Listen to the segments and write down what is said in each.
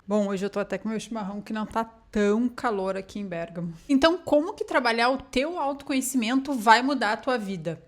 Bom, hoje eu tô até com meu chimarrão que não tá tão calor aqui em Bérgamo. Então, como que trabalhar o teu autoconhecimento vai mudar a tua vida?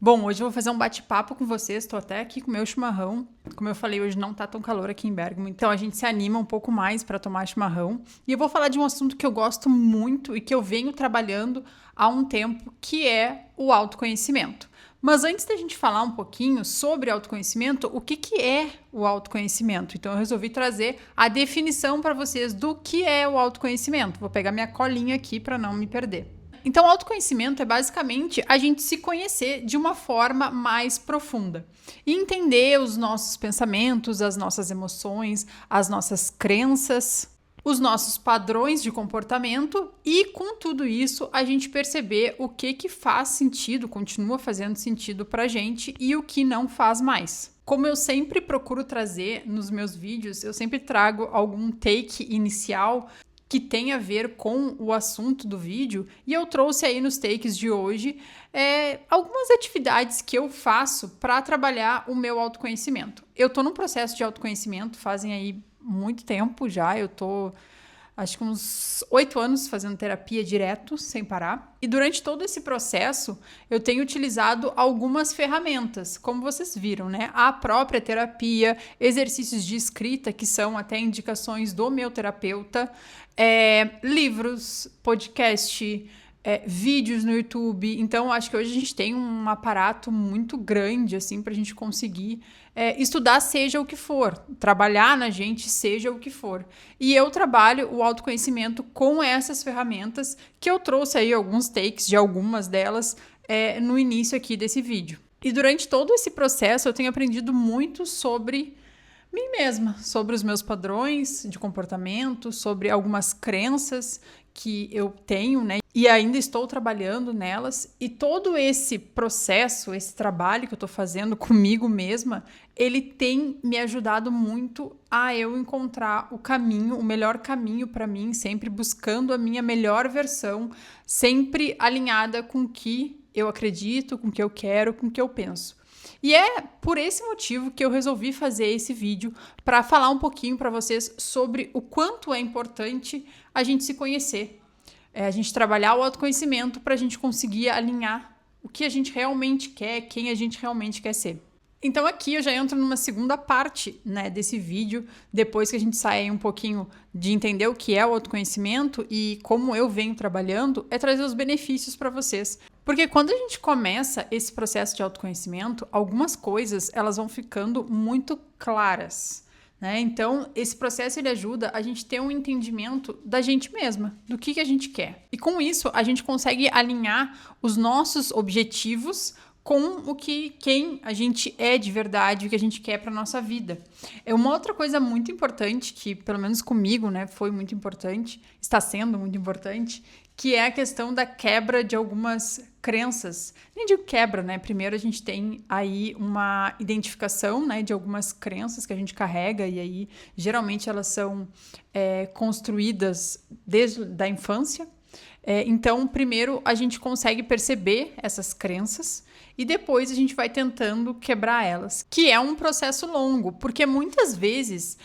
Bom, hoje eu vou fazer um bate-papo com vocês, tô até aqui com meu chimarrão. Como eu falei, hoje não tá tão calor aqui em Bérgamo, então a gente se anima um pouco mais para tomar chimarrão. E eu vou falar de um assunto que eu gosto muito e que eu venho trabalhando há um tempo, que é o autoconhecimento. Mas antes da gente falar um pouquinho sobre autoconhecimento, o que é o autoconhecimento? Então eu resolvi trazer a definição para vocês do que é o autoconhecimento. Vou pegar minha colinha aqui para não me perder. Então, o autoconhecimento é basicamente a gente se conhecer de uma forma mais profunda e entender os nossos pensamentos, as nossas emoções, as nossas crenças, os nossos padrões de comportamento e, com tudo isso, a gente perceber o que faz sentido, continua fazendo sentido pra gente e o que não faz mais. Como eu sempre procuro trazer nos meus vídeos, eu sempre trago algum take inicial que tem a ver com o assunto do vídeo, e eu trouxe aí nos takes de hoje algumas atividades que eu faço para trabalhar o meu autoconhecimento. Eu tô num processo de autoconhecimento, fazem aí muito tempo já, eu tô acho que uns 8 anos fazendo terapia direto, sem parar. E durante todo esse processo, eu tenho utilizado algumas ferramentas, como vocês viram, né? A própria terapia, exercícios de escrita, que são até indicações do meu terapeuta, livros, podcast, vídeos no YouTube. Então, acho que hoje a gente tem um aparato muito grande, assim, para a gente conseguir estudar seja o que for, trabalhar na gente seja o que for. E eu trabalho o autoconhecimento com essas ferramentas que eu trouxe aí alguns takes de algumas delas no início aqui desse vídeo. E durante todo esse processo eu tenho aprendido muito sobre mim mesma, sobre os meus padrões de comportamento, sobre algumas crenças que eu tenho, né? E ainda estou trabalhando nelas. E todo esse processo, esse trabalho que eu estou fazendo comigo mesma, ele tem me ajudado muito a eu encontrar o caminho, o melhor caminho para mim, sempre buscando a minha melhor versão, sempre alinhada com o que eu acredito, com o que eu quero, com o que eu penso. E é por esse motivo que eu resolvi fazer esse vídeo para falar um pouquinho para vocês sobre o quanto é importante a gente se conhecer, a gente trabalhar o autoconhecimento para a gente conseguir alinhar o que a gente realmente quer, quem a gente realmente quer ser. Então aqui eu já entro numa segunda parte, né, desse vídeo, depois que a gente sai um pouquinho de entender o que é o autoconhecimento e como eu venho trabalhando, é trazer os benefícios para vocês. Porque quando a gente começa esse processo de autoconhecimento, algumas coisas elas vão ficando muito claras, né? Então esse processo ele ajuda a gente ter um entendimento da gente mesma, do que a gente quer. E com isso a gente consegue alinhar os nossos objetivos com quem a gente é de verdade, o que a gente quer para nossa vida. É uma outra coisa muito importante que, pelo menos comigo, né, foi muito importante, está sendo muito importante, que é a questão da quebra de algumas crenças. Nem digo quebra, né? Primeiro a gente tem aí uma identificação, né, de algumas crenças que a gente carrega e aí geralmente elas são construídas desde a infância. Então, primeiro a gente consegue perceber essas crenças e depois a gente vai tentando quebrar elas, que é um processo longo, porque muitas vezes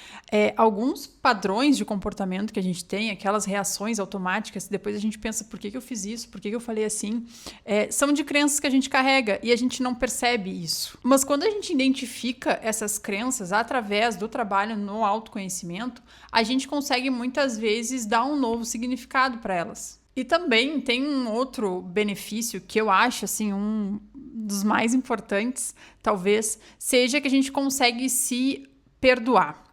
alguns padrões de comportamento que a gente tem, aquelas reações automáticas, depois a gente pensa, por que eu fiz isso, por que eu falei assim, são de crenças que a gente carrega e a gente não percebe isso. Mas quando a gente identifica essas crenças através do trabalho no autoconhecimento, a gente consegue muitas vezes dar um novo significado para elas. E também tem um outro benefício que eu acho, assim, um dos mais importantes, talvez, seja que a gente consegue se perdoar.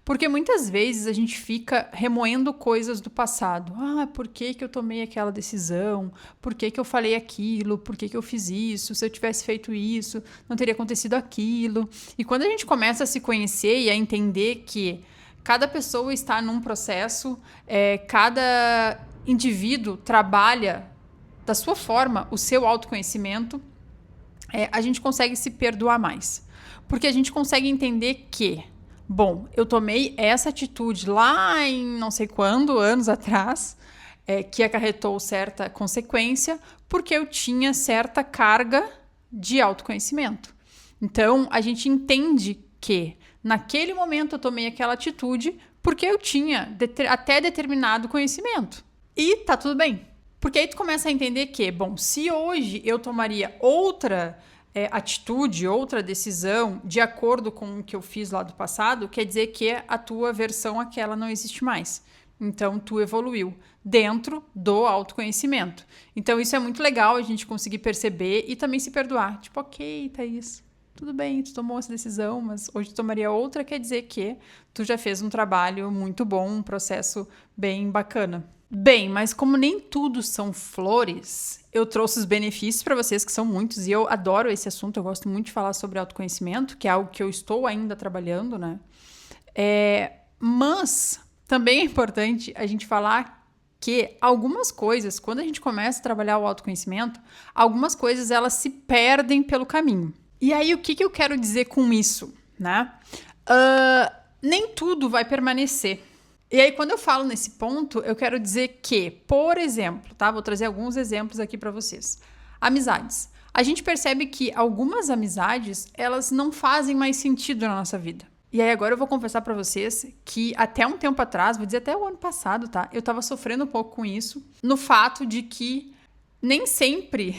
Porque muitas vezes a gente fica remoendo coisas do passado. Por que eu tomei aquela decisão? Por que eu falei aquilo? Por que eu fiz isso? Se eu tivesse feito isso, não teria acontecido aquilo. E quando a gente começa a se conhecer e a entender que cada pessoa está num processo, cada indivíduo trabalha da sua forma o seu autoconhecimento, a gente consegue se perdoar mais. Porque a gente consegue entender que, bom, eu tomei essa atitude lá em não sei quando, anos atrás, que acarretou certa consequência, porque eu tinha certa carga de autoconhecimento. Então, a gente entende que naquele momento eu tomei aquela atitude porque eu tinha até determinado conhecimento. E tá tudo bem. Porque aí tu começa a entender que, bom, se hoje eu tomaria outra atitude, outra decisão, de acordo com o que eu fiz lá do passado, quer dizer que a tua versão aquela não existe mais. Então, tu evoluiu dentro do autoconhecimento. Então, isso é muito legal a gente conseguir perceber e também se perdoar. Tipo, ok, Thaís, tudo bem, tu tomou essa decisão, mas hoje tu tomaria outra, quer dizer que tu já fez um trabalho muito bom, um processo bem bacana. Bem, mas como nem tudo são flores, eu trouxe os benefícios para vocês, que são muitos, e eu adoro esse assunto, eu gosto muito de falar sobre autoconhecimento, que é algo que eu estou ainda trabalhando, né? Mas também é importante a gente falar que algumas coisas, quando a gente começa a trabalhar o autoconhecimento, algumas coisas elas se perdem pelo caminho. E aí, o que eu quero dizer com isso, né? Nem tudo vai permanecer. E aí, quando eu falo nesse ponto, eu quero dizer que, por exemplo, tá? Vou trazer alguns exemplos aqui para vocês. Amizades. A gente percebe que algumas amizades, elas não fazem mais sentido na nossa vida. E aí, agora eu vou confessar para vocês que até um tempo atrás, vou dizer até o ano passado, tá? Eu tava sofrendo um pouco com isso, no fato de que nem sempre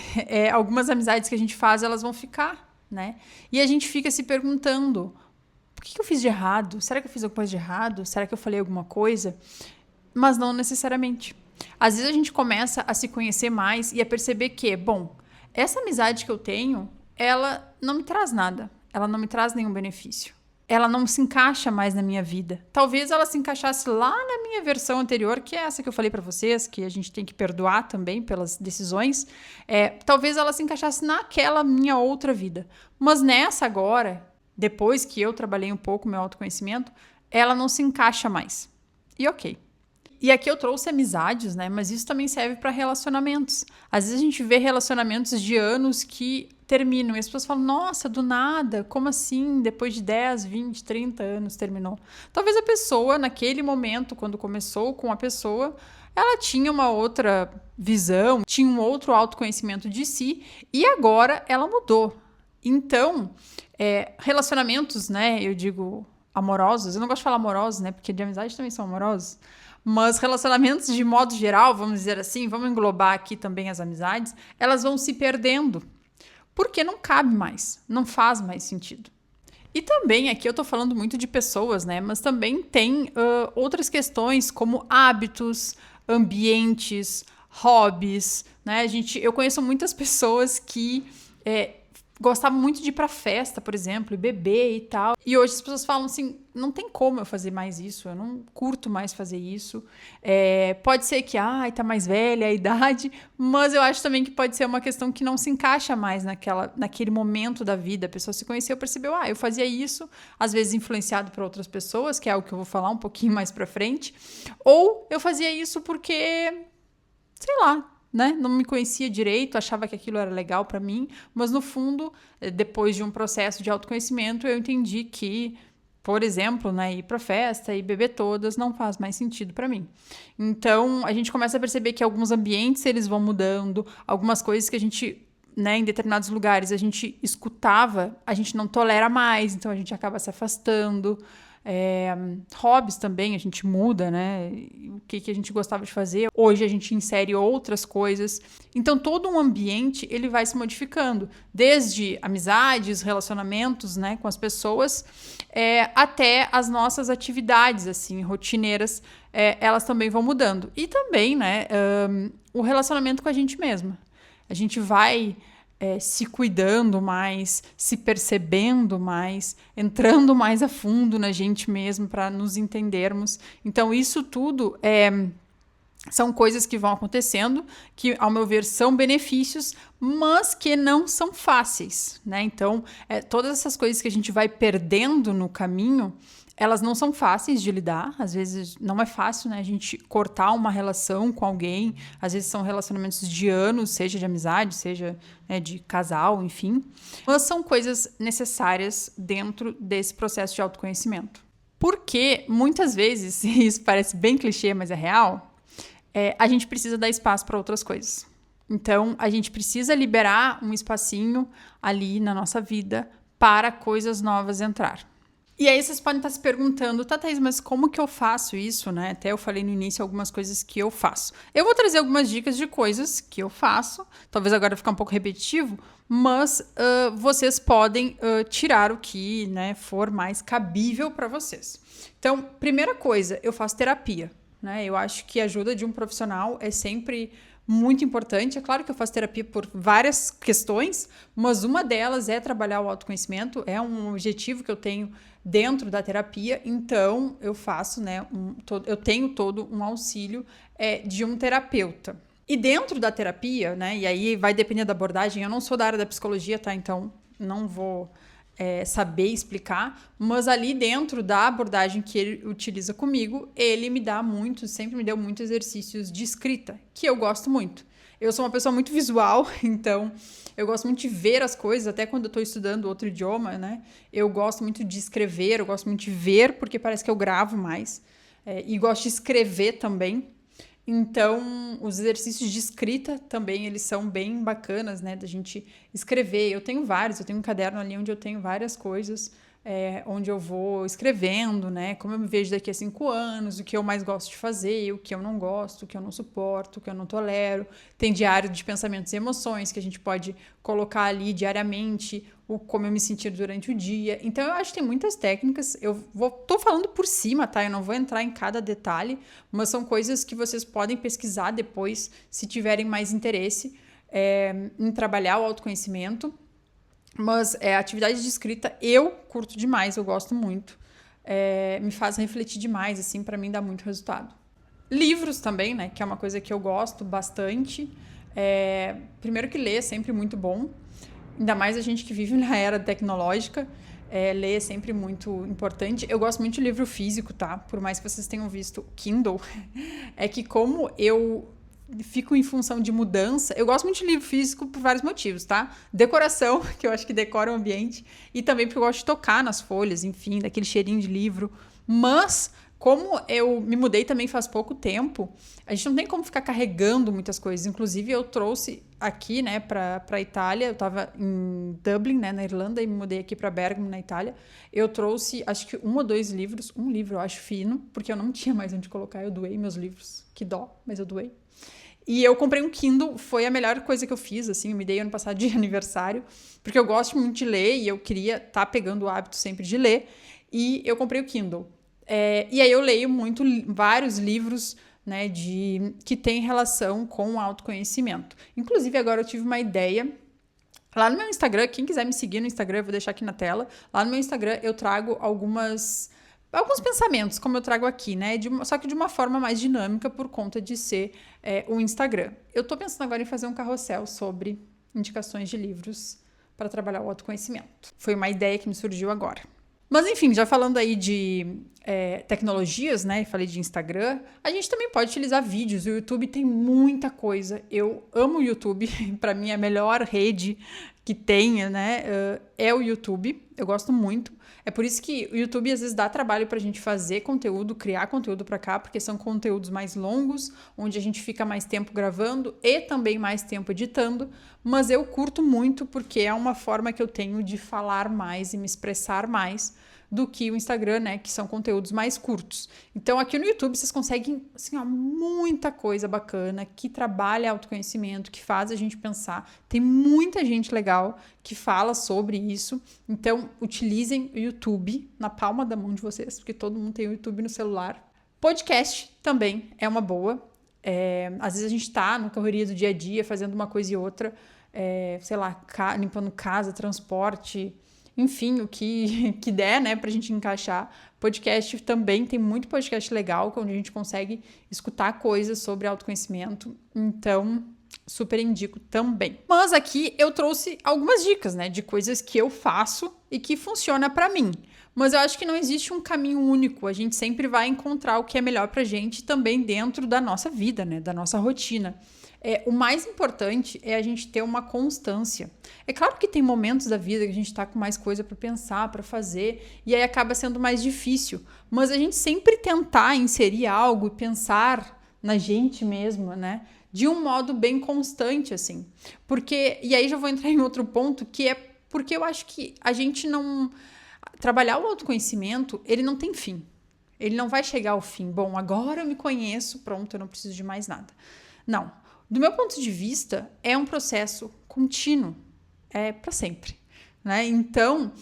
algumas amizades que a gente faz, elas vão ficar, né? E a gente fica se perguntando, o que eu fiz de errado? Será que eu fiz alguma coisa de errado? Será que eu falei alguma coisa? Mas não necessariamente. Às vezes a gente começa a se conhecer mais e a perceber que, bom, essa amizade que eu tenho, ela não me traz nada. Ela não me traz nenhum benefício. Ela não se encaixa mais na minha vida. Talvez ela se encaixasse lá na minha versão anterior, que é essa que eu falei pra vocês, que a gente tem que perdoar também pelas decisões. Talvez ela se encaixasse naquela minha outra vida. Mas nessa agora, depois que eu trabalhei um pouco meu autoconhecimento, ela não se encaixa mais. E ok. E aqui eu trouxe amizades, né? Mas isso também serve para relacionamentos. Às vezes a gente vê relacionamentos de anos que terminam. E as pessoas falam, nossa, do nada, como assim? Depois de 10, 20, 30 anos terminou. Talvez a pessoa, naquele momento, quando começou com a pessoa, ela tinha uma outra visão, tinha um outro autoconhecimento de si e agora ela mudou. Então, relacionamentos, né? Eu digo amorosos. Eu não gosto de falar amorosos, né? Porque de amizade também são amorosos. Mas relacionamentos de modo geral, vamos dizer assim, vamos englobar aqui também as amizades, elas vão se perdendo. Porque não cabe mais, não faz mais sentido. E também, aqui eu tô falando muito de pessoas, né? Mas também tem outras questões como hábitos, ambientes, hobbies, né? Eu conheço muitas pessoas que gostavam muito de ir pra festa, por exemplo, e beber e tal. E hoje as pessoas falam assim, não tem como eu fazer mais isso, eu não curto mais fazer isso. Pode ser que, tá mais velha a idade, mas eu acho também que pode ser uma questão que não se encaixa mais naquele momento da vida. A pessoa se conheceu, percebeu, eu fazia isso, às vezes influenciado por outras pessoas, que é algo que eu vou falar um pouquinho mais pra frente. Ou eu fazia isso porque, sei lá, né? Não me conhecia direito, achava que aquilo era legal para mim, mas no fundo, depois de um processo de autoconhecimento, eu entendi que, por exemplo, né, ir para festa e beber todas não faz mais sentido para mim. Então, a gente começa a perceber que alguns ambientes eles vão mudando, algumas coisas que a gente, né, em determinados lugares a gente escutava, a gente não tolera mais, então a gente acaba se afastando. Hobbies também, a gente muda, né? O que a gente gostava de fazer. Hoje a gente insere outras coisas. Então, todo um ambiente, ele vai se modificando. Desde amizades, relacionamentos, né, com as pessoas, até as nossas atividades, assim, rotineiras, elas também vão mudando. E também, né, o relacionamento com a gente mesma. A gente vai se cuidando mais, se percebendo mais, entrando mais a fundo na gente mesmo para nos entendermos. Então, isso tudo são coisas que vão acontecendo, que, ao meu ver, são benefícios, mas que não são fáceis, né? Então, todas essas coisas que a gente vai perdendo no caminho, elas não são fáceis de lidar, às vezes não é fácil, né, a gente cortar uma relação com alguém, às vezes são relacionamentos de anos, seja de amizade, seja, né, de casal, enfim. Mas são coisas necessárias dentro desse processo de autoconhecimento. Porque, muitas vezes, e isso parece bem clichê, mas é real, a gente precisa dar espaço para outras coisas. Então, a gente precisa liberar um espacinho ali na nossa vida para coisas novas entrar. E aí vocês podem estar se perguntando, tá, Thaís, mas como que eu faço isso, né? Até eu falei no início algumas coisas que eu faço. Eu vou trazer algumas dicas de coisas que eu faço, talvez agora ficar um pouco repetitivo, mas vocês podem tirar o que, né, for mais cabível para vocês. Então, primeira coisa, eu faço terapia, né? Eu acho que a ajuda de um profissional é sempre muito importante. É claro que eu faço terapia por várias questões, mas uma delas é trabalhar o autoconhecimento, é um objetivo que eu tenho dentro da terapia, então eu faço, né, eu tenho todo um auxílio de um terapeuta. E dentro da terapia, né, e aí vai depender da abordagem, eu não sou da área da psicologia, tá? Então não vou saber explicar, mas ali dentro da abordagem que ele utiliza comigo, ele sempre me deu muitos exercícios de escrita, que eu gosto muito. Eu sou uma pessoa muito visual, então eu gosto muito de ver as coisas, até quando eu estou estudando outro idioma, né? Eu gosto muito de escrever, eu gosto muito de ver, porque parece que eu gravo mais. E gosto de escrever também. Então, os exercícios de escrita também, eles são bem bacanas, né? Da gente escrever. Eu tenho um caderno ali onde eu tenho várias coisas, onde eu vou escrevendo, né? Como eu me vejo daqui a 5 anos, o que eu mais gosto de fazer, o que eu não gosto, o que eu não suporto, o que eu não tolero. Tem diário de pensamentos e emoções que a gente pode colocar ali diariamente, como eu me sentir durante o dia. Então, eu acho que tem muitas técnicas. Tô falando por cima, tá? Eu não vou entrar em cada detalhe, mas são coisas que vocês podem pesquisar depois, se tiverem mais interesse em trabalhar o autoconhecimento. Mas a atividade de escrita eu curto demais, eu gosto muito. Me faz refletir demais, assim, para mim dá muito resultado. Livros também, né? Que é uma coisa que eu gosto bastante. Primeiro que ler é sempre muito bom. Ainda mais a gente que vive na era tecnológica. Ler é sempre muito importante. Eu gosto muito de livro físico, tá? Por mais que vocês tenham visto Kindle. É que como eu fico em função de mudança, eu gosto muito de livro físico por vários motivos, tá? Decoração, que eu acho que decora o ambiente. E também porque eu gosto de tocar nas folhas, enfim, daquele cheirinho de livro. Mas como eu me mudei também faz pouco tempo, a gente não tem como ficar carregando muitas coisas. Inclusive, eu trouxe aqui, né, pra Itália. Eu tava em Dublin, né, na Irlanda, e me mudei aqui pra Bergamo, na Itália. Eu trouxe, acho que 1 ou 2 livros. Um livro, eu acho, fino, porque eu não tinha mais onde colocar. Eu doei meus livros. Que dó, mas eu doei. E eu comprei um Kindle, foi a melhor coisa que eu fiz, assim, eu me dei ano passado de aniversário, porque eu gosto muito de ler e eu queria estar pegando o hábito sempre de ler, e eu comprei o Kindle. E aí eu leio vários livros, né, que têm relação com o autoconhecimento. Inclusive, agora eu tive uma ideia. Lá no meu Instagram, quem quiser me seguir no Instagram, eu vou deixar aqui na tela. Lá no meu Instagram eu trago alguns pensamentos, como eu trago aqui, né? Só que de uma forma mais dinâmica por conta de ser o Instagram. Eu tô pensando agora em fazer um carrossel sobre indicações de livros para trabalhar o autoconhecimento. Foi uma ideia que me surgiu agora. Mas enfim, já falando aí de tecnologias, né? Falei de Instagram. A gente também pode utilizar vídeos. O YouTube tem muita coisa. Eu amo o YouTube. Para mim, a melhor rede que tem, né? É o YouTube. Eu gosto muito. É por isso que o YouTube às vezes dá trabalho pra gente fazer conteúdo, criar conteúdo pra cá, porque são conteúdos mais longos, onde a gente fica mais tempo gravando e também mais tempo editando, mas eu curto muito porque é uma forma que eu tenho de falar mais e me expressar mais do que o Instagram, né, que são conteúdos mais curtos. Então aqui no YouTube vocês conseguem, assim, ó, muita coisa bacana que trabalha autoconhecimento, que faz a gente pensar. Tem muita gente legal que fala sobre isso. Então utilizem o YouTube na palma da mão de vocês, porque todo mundo tem o YouTube no celular. Podcast também é uma boa. Às vezes a gente tá na correria do dia a dia, fazendo uma coisa e outra, sei lá, limpando casa, transporte, enfim, o que der, né, pra gente encaixar. Podcast também, tem muito podcast legal, onde a gente consegue escutar coisas sobre autoconhecimento. Então, super indico também. Mas aqui eu trouxe algumas dicas, né, de coisas que eu faço e que funciona pra mim. Mas eu acho que não existe um caminho único. A gente sempre vai encontrar o que é melhor pra gente também dentro da nossa vida, né, da nossa rotina. O mais importante é a gente ter uma constância. É claro que tem momentos da vida que a gente tá com mais coisa para pensar, para fazer, e aí acaba sendo mais difícil. Mas a gente sempre tentar inserir algo e pensar na gente mesmo, né? De um modo bem constante, assim. E aí já vou entrar em outro ponto, que é porque eu acho que a gente não... trabalhar o autoconhecimento, ele não tem fim. Ele não vai chegar ao fim. Bom, agora eu me conheço, pronto, eu não preciso de mais nada. Não. Do meu ponto de vista, é um processo contínuo. É para sempre, né? Então,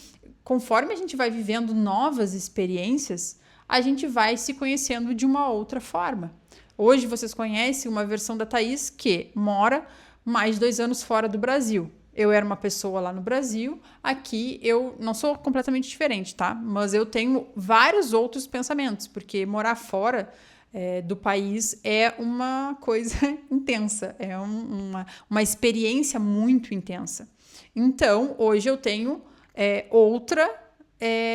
conforme a gente vai vivendo novas experiências, a gente vai se conhecendo de uma outra forma. Hoje vocês conhecem uma versão da Thaís que mora mais de 2 anos fora do Brasil. Eu era uma pessoa lá no Brasil, aqui eu não sou completamente diferente, tá? Mas eu tenho vários outros pensamentos, porque morar fora do país é uma coisa intensa, é uma experiência muito intensa. Então, hoje eu tenho outra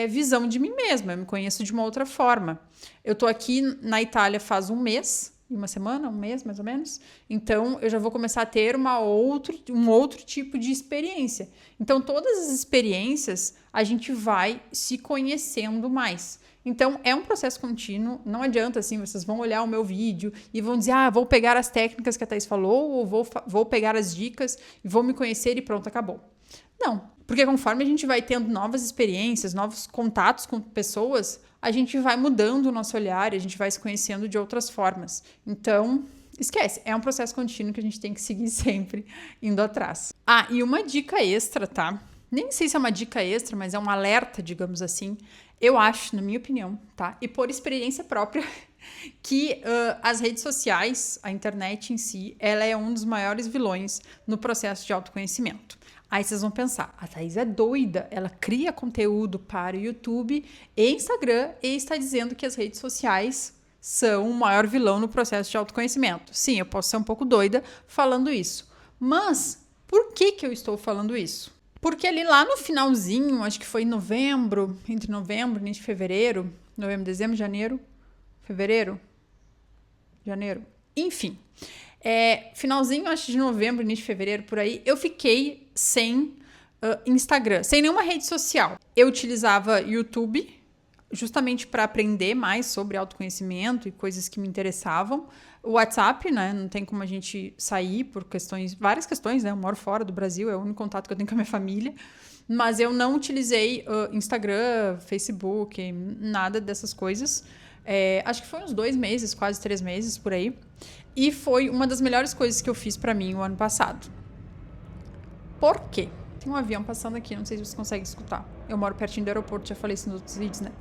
visão de mim mesma, eu me conheço de uma outra forma. Eu tô aqui na Itália faz um mês, uma semana, um mês mais ou menos, então eu já vou começar a ter um outro tipo de experiência. Então, todas as experiências a gente vai se conhecendo mais. Então, é um processo contínuo, não adianta assim, vocês vão olhar o meu vídeo e vão dizer, vou pegar as técnicas que a Thaís falou, ou vou pegar as dicas e vou me conhecer e pronto, acabou. Não, porque conforme a gente vai tendo novas experiências, novos contatos com pessoas, a gente vai mudando o nosso olhar e a gente vai se conhecendo de outras formas. Então, esquece, é um processo contínuo que a gente tem que seguir sempre indo atrás. E uma dica extra, tá? Nem sei se é uma dica extra, mas é um alerta, digamos assim. Eu acho, na minha opinião, tá? E por experiência própria, que as redes sociais, a internet em si, ela é um dos maiores vilões no processo de autoconhecimento. Aí vocês vão pensar, a Thaís é doida, ela cria conteúdo para o YouTube e Instagram e está dizendo que as redes sociais são o maior vilão no processo de autoconhecimento. Sim, eu posso ser um pouco doida falando isso. Mas por que eu estou falando isso? Porque ali lá no finalzinho, acho que foi em novembro, entre novembro e início de fevereiro, novembro, dezembro, janeiro, fevereiro, janeiro, enfim. Finalzinho, acho de novembro, início de fevereiro, por aí, eu fiquei sem Instagram, sem nenhuma rede social. Eu utilizava YouTube, justamente para aprender mais sobre autoconhecimento e coisas que me interessavam. O WhatsApp, né? Não tem como a gente sair por várias questões, né? Eu moro fora do Brasil, é o único contato que eu tenho com a minha família. Mas eu não utilizei Instagram, Facebook, nada dessas coisas. Acho que foi uns 2 meses, quase 3 meses, por aí. E foi uma das melhores coisas que eu fiz para mim o ano passado. Por quê? Tem um avião passando aqui, não sei se você consegue escutar. Eu moro pertinho do aeroporto, já falei isso nos outros vídeos, né?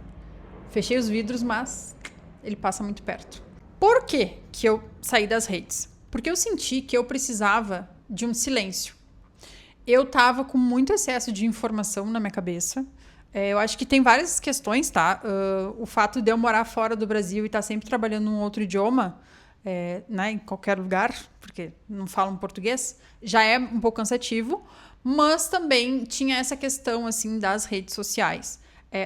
Fechei os vidros, mas ele passa muito perto. Por que eu saí das redes? Porque eu senti que eu precisava de um silêncio. Eu tava com muito excesso de informação na minha cabeça. Eu acho que tem várias questões, tá? O fato de eu morar fora do Brasil e estar sempre trabalhando num outro idioma, né, em qualquer lugar, porque não falam português, já é um pouco cansativo, mas também tinha essa questão assim das redes sociais.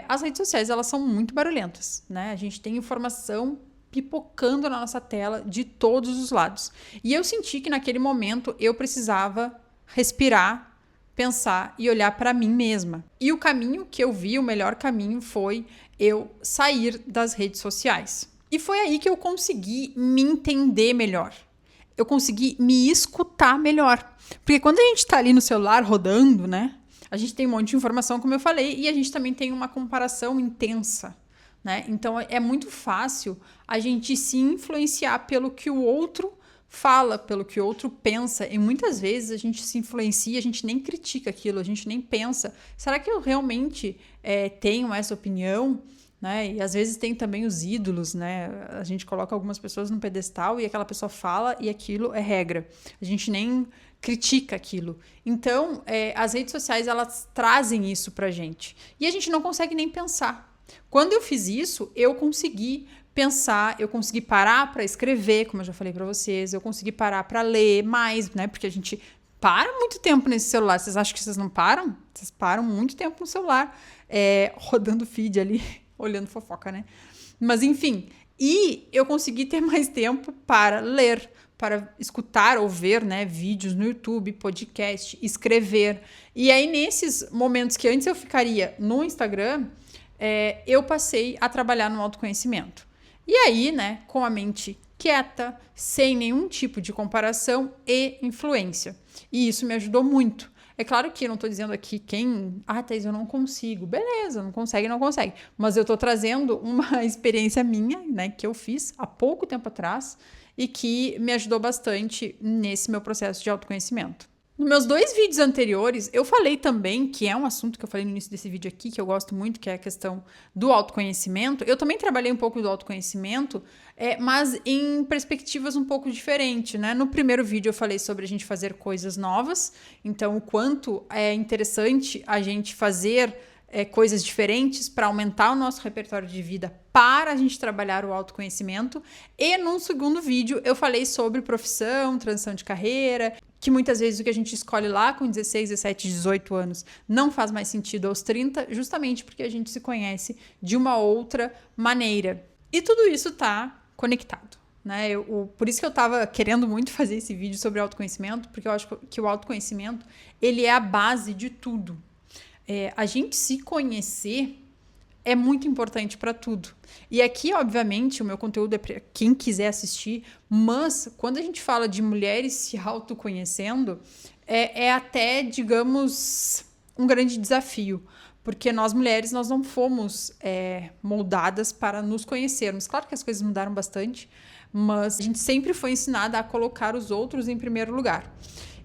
As redes sociais, elas são muito barulhentas, né? A gente tem informação pipocando na nossa tela de todos os lados. E eu senti que naquele momento eu precisava respirar, pensar e olhar para mim mesma. E o caminho que eu vi, o melhor caminho, foi eu sair das redes sociais. E foi aí que eu consegui me entender melhor. Eu consegui me escutar melhor. Porque quando a gente está ali no celular rodando, né? A gente tem um monte de informação, como eu falei, e a gente também tem uma comparação intensa, né? Então, é muito fácil a gente se influenciar pelo que o outro fala, pelo que o outro pensa. E muitas vezes a gente se influencia, a gente nem critica aquilo, a gente nem pensa. Será que eu realmente tenho essa opinião? Né? E às vezes tem também os ídolos, né? A gente coloca algumas pessoas no pedestal e aquela pessoa fala e aquilo é regra. A gente nem critica aquilo. Então, as redes sociais, elas trazem isso pra gente. E a gente não consegue nem pensar. Quando eu fiz isso, eu consegui pensar, eu consegui parar para escrever, como eu já falei para vocês, eu consegui parar para ler mais, né? Porque a gente para muito tempo nesse celular. Vocês acham que vocês não param? Vocês param muito tempo no celular, rodando feed ali, olhando fofoca, né? Mas enfim, e eu consegui ter mais tempo para ler, para escutar ou ver, né, vídeos no YouTube, podcast, escrever. E aí, nesses momentos que antes eu ficaria no Instagram, eu passei a trabalhar no autoconhecimento. E aí, né, com a mente quieta, sem nenhum tipo de comparação e influência. E isso me ajudou muito. É claro que eu não tô dizendo aqui Thaís, eu não consigo. Beleza, não consegue, não consegue. Mas eu tô trazendo uma experiência minha, né, que eu fiz há pouco tempo atrás e que me ajudou bastante nesse meu processo de autoconhecimento. Nos meus 2 vídeos anteriores, eu falei também, que é um assunto que eu falei no início desse vídeo aqui, que eu gosto muito, que é a questão do autoconhecimento. Eu também trabalhei um pouco do autoconhecimento, mas em perspectivas um pouco diferentes, né? No primeiro vídeo eu falei sobre a gente fazer coisas novas, então o quanto é interessante a gente fazer coisas diferentes para aumentar o nosso repertório de vida para a gente trabalhar o autoconhecimento. E num segundo vídeo eu falei sobre profissão, transição de carreira, que muitas vezes o que a gente escolhe lá com 16, 17, 18 anos não faz mais sentido aos 30, justamente porque a gente se conhece de uma outra maneira. E tudo isso tá conectado, né? Por isso que eu tava querendo muito fazer esse vídeo sobre autoconhecimento, porque eu acho que o autoconhecimento, ele é a base de tudo. A gente se conhecer é muito importante para tudo. E aqui, obviamente, o meu conteúdo é para quem quiser assistir, mas quando a gente fala de mulheres se autoconhecendo, é até, digamos, um grande desafio, porque nós mulheres, nós não fomos moldadas para nos conhecermos. Claro que as coisas mudaram bastante, mas a gente sempre foi ensinada a colocar os outros em primeiro lugar.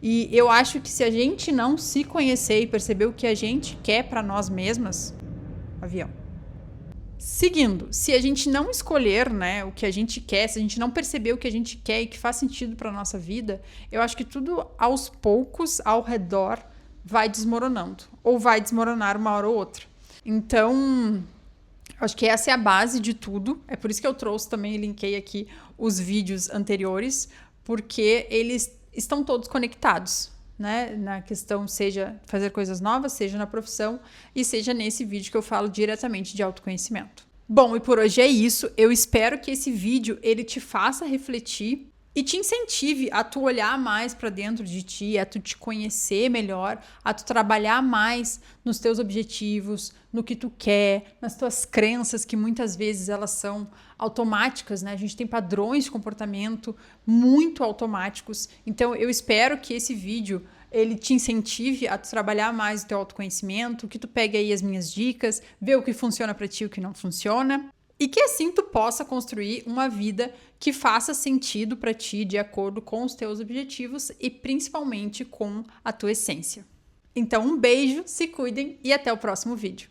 E eu acho que se a gente não se conhecer e perceber o que a gente quer para nós mesmas, avião. Seguindo, se a gente não escolher, né, o que a gente quer, se a gente não perceber o que a gente quer e que faz sentido para nossa vida, eu acho que tudo aos poucos ao redor vai desmoronando, ou vai desmoronar uma hora ou outra. Então, acho que essa é a base de tudo. É por isso que eu trouxe também e linkei aqui os vídeos anteriores, porque eles estão todos conectados, né? Na questão, seja fazer coisas novas, seja na profissão e seja nesse vídeo que eu falo diretamente de autoconhecimento. Bom, e por hoje é isso. Eu espero que esse vídeo ele te faça refletir e te incentive a tu olhar mais para dentro de ti, a tu te conhecer melhor, a tu trabalhar mais nos teus objetivos, no que tu quer, nas tuas crenças, que muitas vezes elas são automáticas, né? A gente tem padrões de comportamento muito automáticos. Então, eu espero que esse vídeo ele te incentive a tu trabalhar mais o teu autoconhecimento, que tu pegue aí as minhas dicas, vê o que funciona para ti e o que não funciona. E que assim tu possa construir uma vida que faça sentido para ti de acordo com os teus objetivos e principalmente com a tua essência. Então, um beijo, se cuidem e até o próximo vídeo.